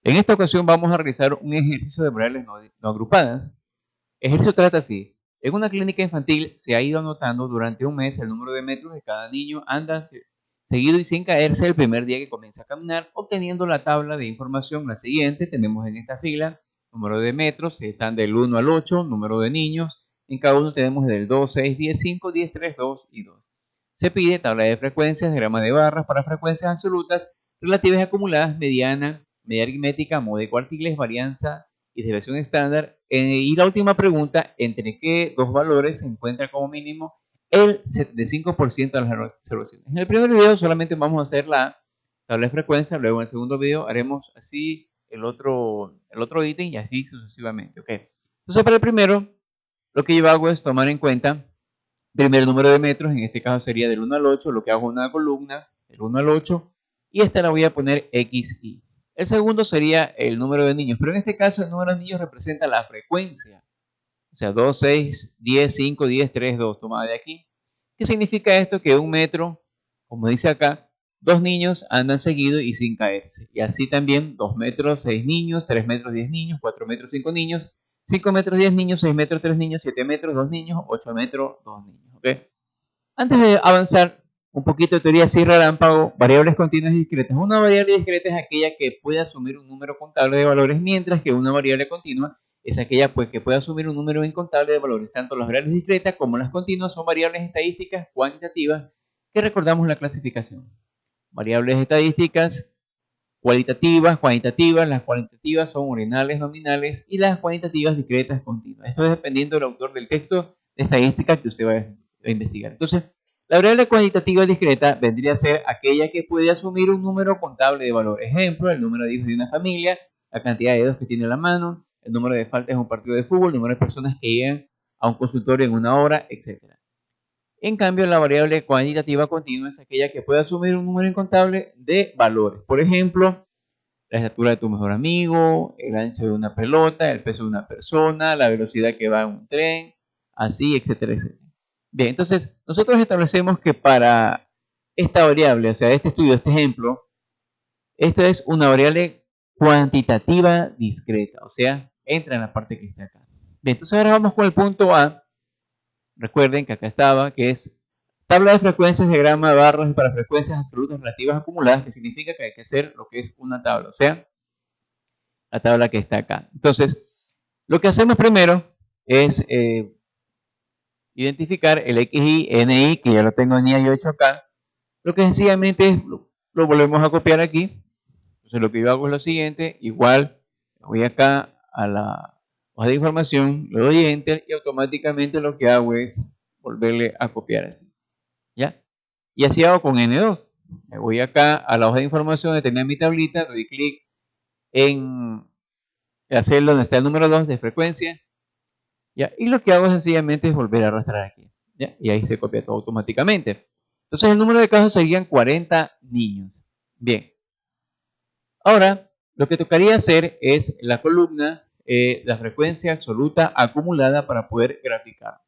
En esta ocasión vamos a realizar un ejercicio de variables no agrupadas. El ejercicio trata así. En una clínica infantil se ha ido anotando durante un mes el número de metros que cada niño anda seguido y sin caerse el primer día que comienza a caminar, obteniendo la tabla de información la siguiente. Tenemos en esta fila número de metros, están del 1 al 8, número de niños. En cada uno tenemos del 2, 6, 10, 5, 10, 3, 2 y 2. Se pide tabla de frecuencias, diagrama de barras para frecuencias absolutas, relativas y acumuladas, mediana, media aritmética, modo de cuartiles, varianza y desviación estándar. Y la última pregunta, ¿entre qué dos valores se encuentra como mínimo el 75% de las observaciones? En el primer video solamente vamos a hacer la tabla de frecuencia, luego en el segundo video haremos así el otro ítem y así sucesivamente. Okay. Entonces para el primero, lo que yo hago es tomar en cuenta primer número de metros, en este caso sería del 1 al 8, lo que hago es una columna, del 1 al 8, y esta la voy a poner XY. El segundo sería el número de niños, pero en este caso el número de niños representa la frecuencia. O sea, 2, 6, 10, 5, 10, 3, 2, tomada de aquí. ¿Qué significa esto? Que un metro, como dice acá, 2 niños andan seguidos y sin caerse. Y así también 2 metros, 6 niños, 3 metros, 10 niños, 4 metros, 5 niños, 5 metros, 10 niños, 6 metros, 3 niños, 7 metros, 2 niños, 8 metros, 2 niños. ¿Okay? Antes de avanzar, un poquito de teoría así relámpago, variables continuas y discretas. Una variable discreta es aquella que puede asumir un número contable de valores, mientras que una variable continua es aquella pues, que puede asumir un número incontable de valores. Tanto las variables discretas como las continuas son variables estadísticas cuantitativas que recordamos la clasificación. Variables estadísticas cualitativas, cuantitativas. Las cualitativas son ordinales, nominales, y las cuantitativas discretas continuas. Esto es dependiendo del autor del texto de estadística que usted va a investigar. Entonces, la variable cuantitativa discreta vendría a ser aquella que puede asumir un número contable de valor. Ejemplo, el número de hijos de una familia, la cantidad de dedos que tiene la mano, el número de faltas en un partido de fútbol, el número de personas que llegan a un consultorio en una hora, etc. En cambio, la variable cuantitativa continua es aquella que puede asumir un número incontable de valores. Por ejemplo, la estatura de tu mejor amigo, el ancho de una pelota, el peso de una persona, la velocidad que va en un tren, así, etcétera, etcétera. Bien, entonces, nosotros establecemos que para esta variable, o sea, este estudio, este ejemplo, esta es una variable cuantitativa discreta, o sea, entra en la parte que está acá. Bien, entonces ahora vamos con el punto A. Recuerden que acá estaba, que es tabla de frecuencias, diagrama de barras para frecuencias absolutas relativas acumuladas, que significa que hay que hacer lo que es una tabla, o sea, la tabla que está acá. Entonces, lo que hacemos primero es identificar el XY, NI, que ya lo tengo en I8 acá. Lo que sencillamente es, lo volvemos a copiar aquí. Entonces, lo que yo hago es lo siguiente, igual voy acá a la hoja de información, le doy Enter y automáticamente lo que hago es volverle a copiar así. ¿Ya? Y así hago con N2. Me voy acá a la hoja de información donde tenía mi tablita, doy clic en hacer donde está el número 2 de frecuencia, ¿ya? Y lo que hago sencillamente es volver a arrastrar aquí, ¿ya? Y ahí se copia todo automáticamente. Entonces el número de casos serían 40 niños. Bien. Ahora, lo que tocaría hacer es la columna, la frecuencia absoluta acumulada para poder graficar.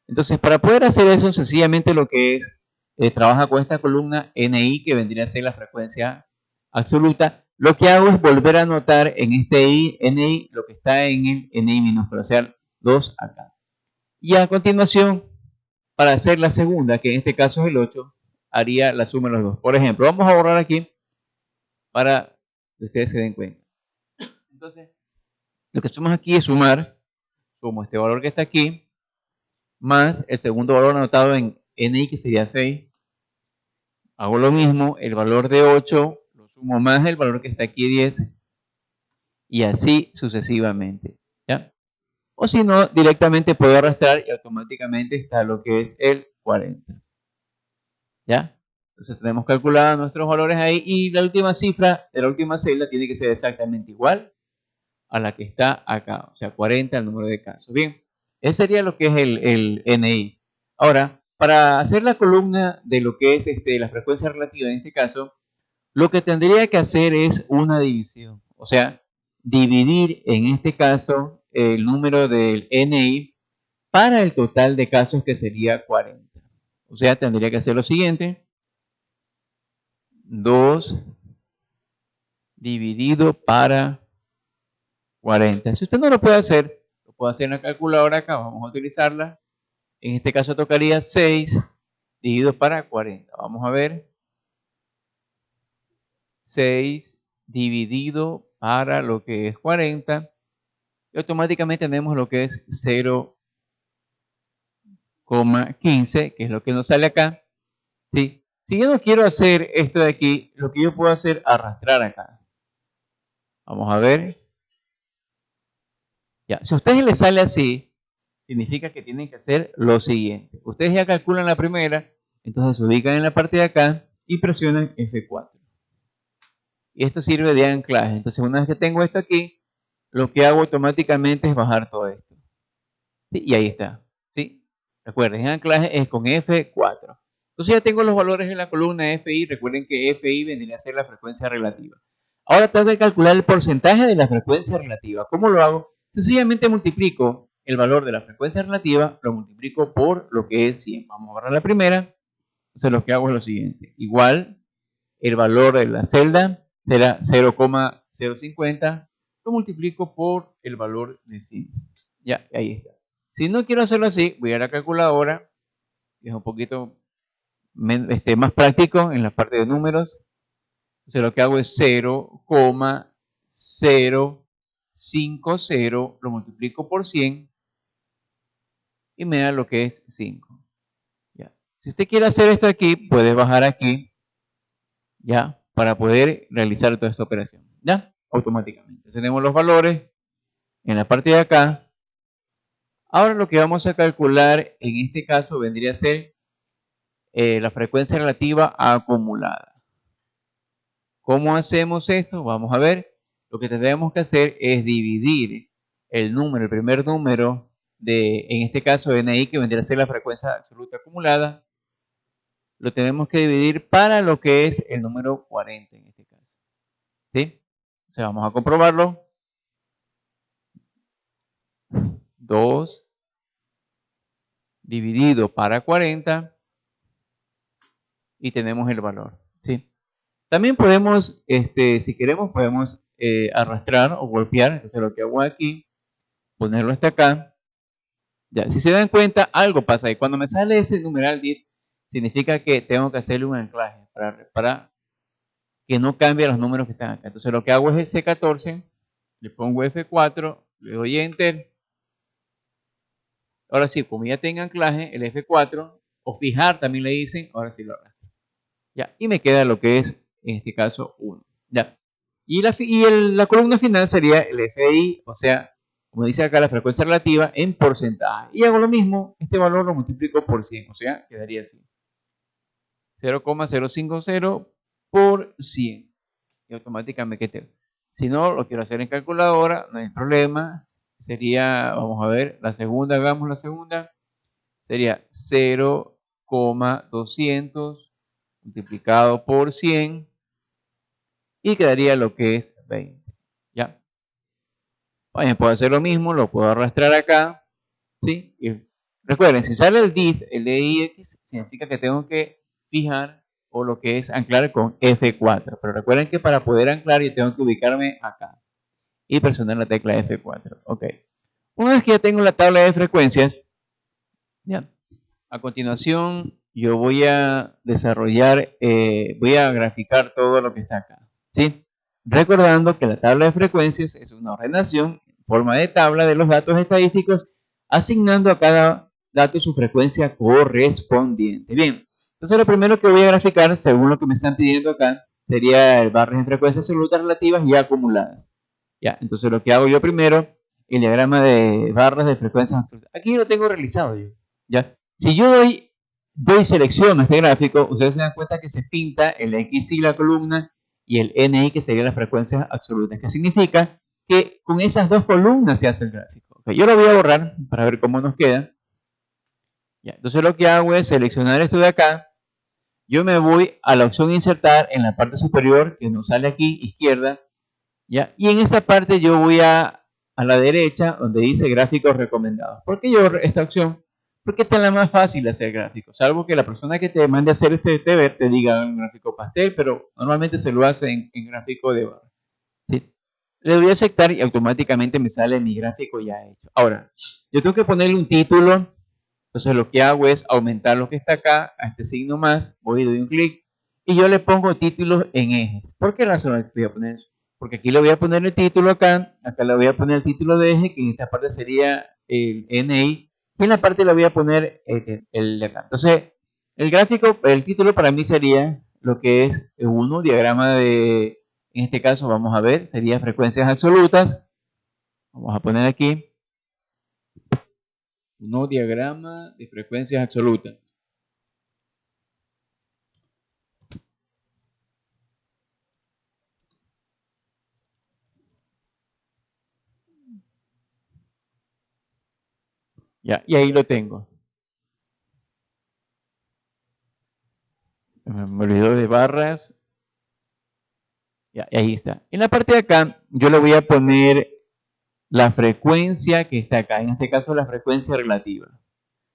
Entonces, para poder hacer eso, sencillamente lo que es, trabaja con esta columna NI, que vendría a ser la frecuencia absoluta. Lo que hago es volver a anotar en este NI lo que está en el NI minúsculo, o sea, 2 acá. Y a continuación, para hacer la segunda, que en este caso es el 8, haría la suma de los dos. Por ejemplo, vamos a borrar aquí para que ustedes se den cuenta. Entonces, lo que hacemos aquí es sumar, sumo este valor que está aquí, más el segundo valor anotado en NI, que sería 6. Hago lo mismo, el valor de 8, lo sumo más el valor que está aquí 10, y así sucesivamente, ¿ya? O si no, directamente puedo arrastrar y automáticamente está lo que es el 40, ¿ya? Entonces tenemos calculados nuestros valores ahí, y la última cifra de la última celda tiene que ser exactamente igual a la que está acá, o sea, 40 el número de casos. Bien, ese sería lo que es el NI. Ahora, para hacer la columna de lo que es la frecuencia relativa en este caso, lo que tendría que hacer es una división, o sea, dividir en este caso el número del NI para el total de casos, que sería 40. O sea, tendría que hacer lo siguiente: 2 dividido para 40. Si usted no lo puede hacer, lo puede hacer en la calculadora acá. Vamos a utilizarla. En este caso tocaría 6 dividido para 40. Vamos a ver. 6 dividido para lo que es 40. Y automáticamente tenemos lo que es 0,15, que es lo que nos sale acá. ¿Sí? Si yo no quiero hacer esto de aquí, lo que yo puedo hacer es arrastrar acá. Vamos a ver. Ya, si a ustedes les sale así, significa que tienen que hacer lo siguiente. Ustedes ya calculan la primera, entonces se ubican en la parte de acá y presionan F4. Y esto sirve de anclaje. Entonces, una vez que tengo esto aquí, lo que hago automáticamente es bajar todo esto. ¿Sí? Y ahí está. ¿Sí? Recuerden, el anclaje es con F4. Entonces ya tengo los valores en la columna FI. Recuerden que FI vendría a ser la frecuencia relativa. Ahora tengo que calcular el porcentaje de la frecuencia relativa. ¿Cómo lo hago? Sencillamente multiplico el valor de la frecuencia relativa, lo multiplico por lo que es 100. Vamos a agarrar la primera. Entonces lo que hago es lo siguiente. Igual, el valor de la celda será 0,050. Lo multiplico por el valor de 100. Ya, ahí está. Si no quiero hacerlo así, voy a la calculadora, que es un poquito más práctico en la parte de números. Entonces lo que hago es 0,050, lo multiplico por 100 y me da lo que es 5. Ya. Si usted quiere hacer esto aquí, puede bajar aquí, ya, para poder realizar toda esta operación, ya, automáticamente. Entonces tenemos los valores en la parte de acá. Ahora lo que vamos a calcular en este caso vendría a ser la frecuencia relativa acumulada. ¿Cómo hacemos esto? Vamos a ver. Lo que tendremos que hacer es dividir el primer número en este caso NI, que vendría a ser la frecuencia absoluta acumulada. Lo tenemos que dividir para lo que es el número 40 en este caso. ¿Sí? O sea, vamos a comprobarlo. 2 dividido para 40 y tenemos el valor. ¿Sí? También podemos, si queremos, podemos arrastrar o golpear. Entonces lo que hago aquí, ponerlo hasta acá. Ya, si se dan cuenta, algo pasa ahí. Cuando me sale ese numeral 10, significa que tengo que hacerle un anclaje para que no cambie los números que están acá. Entonces lo que hago es el C14, le pongo F4, le doy Enter. Ahora sí, como ya tenga anclaje, el F4, o fijar también le dicen, ahora sí lo arrastro. Ya, y me queda lo que es, en este caso, 1. Ya. Y la columna final sería el FI, o sea, como dice acá, la frecuencia relativa en porcentaje. Y hago lo mismo, este valor lo multiplico por 100, o sea, quedaría así. 0,050 por 100. Y automáticamente quede. Si no, lo quiero hacer en calculadora, no hay problema. Sería, vamos a ver, la segunda, hagamos la segunda. Sería 0,200 multiplicado por 100 y quedaría lo que es 20. ¿Ya? Bueno, puedo hacer lo mismo, lo puedo arrastrar acá, ¿sí? Y recuerden, si sale el div, el dix, significa que tengo que fijar o lo que es anclar con F4. Pero recuerden que para poder anclar yo tengo que ubicarme acá y presionar la tecla F4. Ok. Una vez que ya tengo la tabla de frecuencias, ¿ya? A continuación yo voy a desarrollar, voy a graficar todo lo que está acá, ¿sí? Recordando que la tabla de frecuencias es una ordenación en forma de tabla de los datos estadísticos, asignando a cada dato su frecuencia correspondiente. Bien, entonces lo primero que voy a graficar, según lo que me están pidiendo acá, sería el barras de frecuencias absolutas relativas y acumuladas. Ya, entonces lo que hago yo primero, el diagrama de barras de frecuencias absolutas. Aquí lo tengo realizado yo, ¿ya? Si yo doy selección a este gráfico, ustedes se dan cuenta que se pinta el XY la columna y el NI, que serían las frecuencias absolutas, que significa que con esas dos columnas se hace el gráfico. Okay, yo lo voy a borrar para ver cómo nos queda. Ya, entonces lo que hago es seleccionar esto de acá. Yo me voy a la opción insertar en la parte superior, que nos sale aquí, izquierda. ¿Ya? Y en esta parte yo voy a la derecha, donde dice gráficos recomendados. ¿Por qué yo esta opción? Porque esta es la más fácil de hacer gráficos, salvo que la persona que te mande a hacer este deber te diga un gráfico pastel, pero normalmente se lo hace en gráfico de barra. Le doy a aceptar y automáticamente me sale mi gráfico ya hecho. Ahora, yo tengo que ponerle un título. Entonces lo que hago es aumentar lo que está acá, a este signo más, voy y doy un clic y yo le pongo títulos en ejes. ¿Por qué razón voy a poner eso? Porque aquí le voy a poner el título acá le voy a poner el título de eje, que en esta parte sería el NI, y en la parte le voy a poner el de acá. Entonces, el gráfico, el título para mí sería lo que es uno, diagrama de, en este caso vamos a ver, sería frecuencias absolutas. Vamos a poner aquí. No diagrama de frecuencias absolutas. Ya, y ahí lo tengo. Me olvidó de barras. Ya, y ahí está. En la parte de acá, yo le voy a poner la frecuencia que está acá. En este caso, la frecuencia relativa.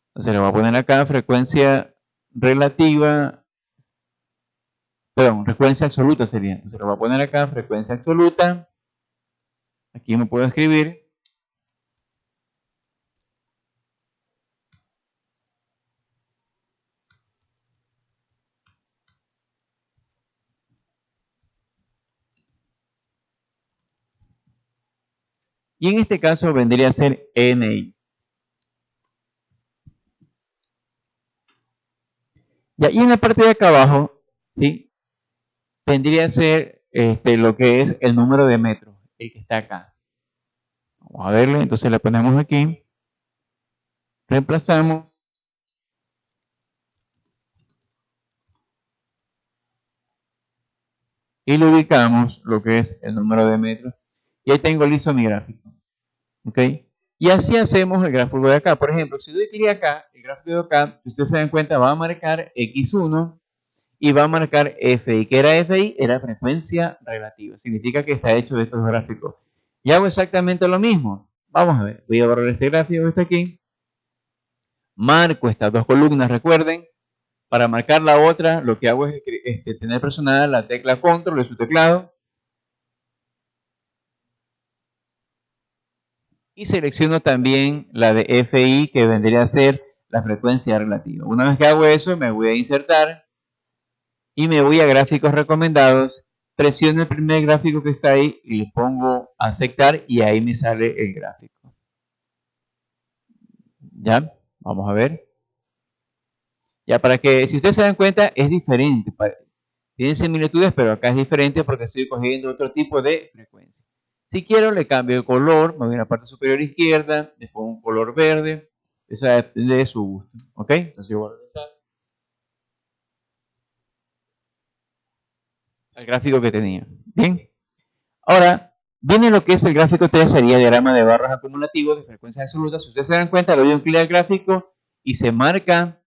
Entonces, le voy a poner acá frecuencia relativa. Perdón, frecuencia absoluta sería. Entonces, le voy a poner acá frecuencia absoluta. Aquí me puedo escribir. Y en este caso vendría a ser NI. Ya, y en la parte de acá abajo, ¿sí? Vendría a ser lo que es el número de metros, el que está acá. Vamos a verle, entonces le ponemos aquí, reemplazamos y le ubicamos lo que es el número de metros. Y ahí tengo listo mi gráfico. ¿Ok? Y así hacemos el gráfico de acá. Por ejemplo, si doy clic acá, el gráfico de acá, si ustedes se dan cuenta, va a marcar X1 y va a marcar FI. ¿Qué era FI? Era frecuencia relativa. Significa que está hecho de estos gráficos. Y hago exactamente lo mismo. Vamos a ver. Voy a borrar este gráfico que está aquí. Marco estas dos columnas, recuerden. Para marcar la otra, lo que hago es tener presionada la tecla control de su teclado y selecciono también la de FI, que vendría a ser la frecuencia relativa. Una vez que hago eso, me voy a insertar y me voy a gráficos recomendados, presiono el primer gráfico que está ahí y le pongo aceptar y ahí me sale el gráfico. ¿Ya? Vamos a ver. Ya, para que, si ustedes se dan cuenta, es diferente. Tienen similitudes, pero acá es diferente porque estoy cogiendo otro tipo de frecuencia. Si quiero, le cambio el color, me voy a la parte superior izquierda, le pongo un color verde, eso depende de su gusto. ¿Ok? Entonces yo voy a regresar al gráfico que tenía. Bien. Ahora, viene lo que es el gráfico 3, sería diagrama de barras acumulativos de frecuencias absolutas. Si ustedes se dan cuenta, le doy un clic al gráfico y se marca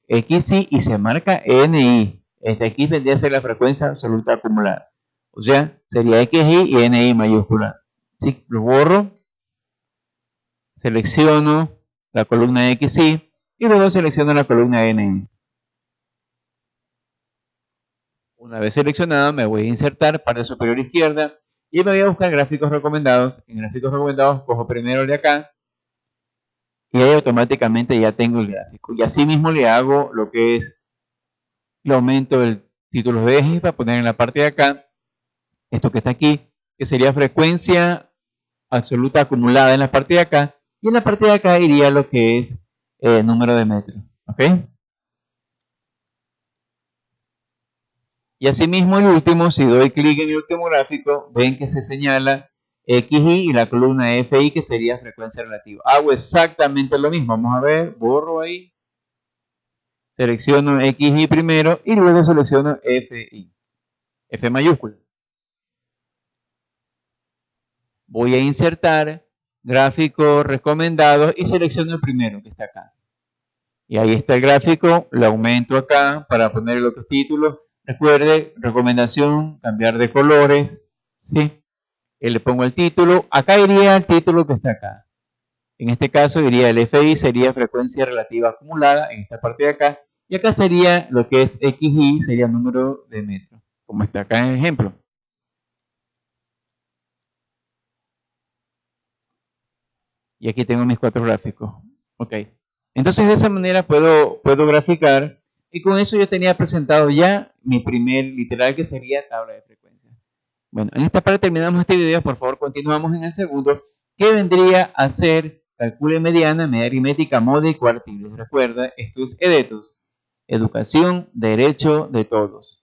XY y se marca NI. Este aquí vendría a ser la frecuencia absoluta acumulada. O sea, sería XY y NI mayúscula. Sí, lo borro, selecciono la columna XY y luego selecciono la columna NI. Una vez seleccionado, me voy a insertar parte superior izquierda y me voy a buscar gráficos recomendados. En gráficos recomendados cojo primero el de acá y ahí automáticamente ya tengo el gráfico. Y así mismo le hago lo que es, le aumento el título de eje para poner en la parte de acá, esto que está aquí, que sería frecuencia absoluta acumulada en la parte de acá, y en la parte de acá iría lo que es número de metros. ¿Ok? Y asimismo el último, si doy clic en el último gráfico, ven que se señala XY y la columna FI, que sería frecuencia relativa. Hago exactamente lo mismo. Vamos a ver, borro ahí, selecciono XY primero y luego selecciono FI, F mayúscula. Voy a insertar gráfico recomendado y selecciono el primero que está acá. Y ahí está el gráfico, lo aumento acá para poner los títulos. Recuerde, recomendación, cambiar de colores, ¿sí? Le pongo el título, acá iría el título que está acá. En este caso iría el FI, sería frecuencia relativa acumulada en esta parte de acá. Y acá sería lo que es XY, sería número de metros, como está acá en el ejemplo. Y aquí tengo mis 4 gráficos. Ok. Entonces de esa manera puedo graficar y con eso yo tenía presentado ya mi primer literal que sería tabla de frecuencias. Bueno, en esta parte terminamos este video. Por favor, continuamos en el segundo, que vendría a ser calcule mediana, media aritmética, moda y cuartiles. Recuerda, esto es EDETUS, Educación, Derecho de Todos.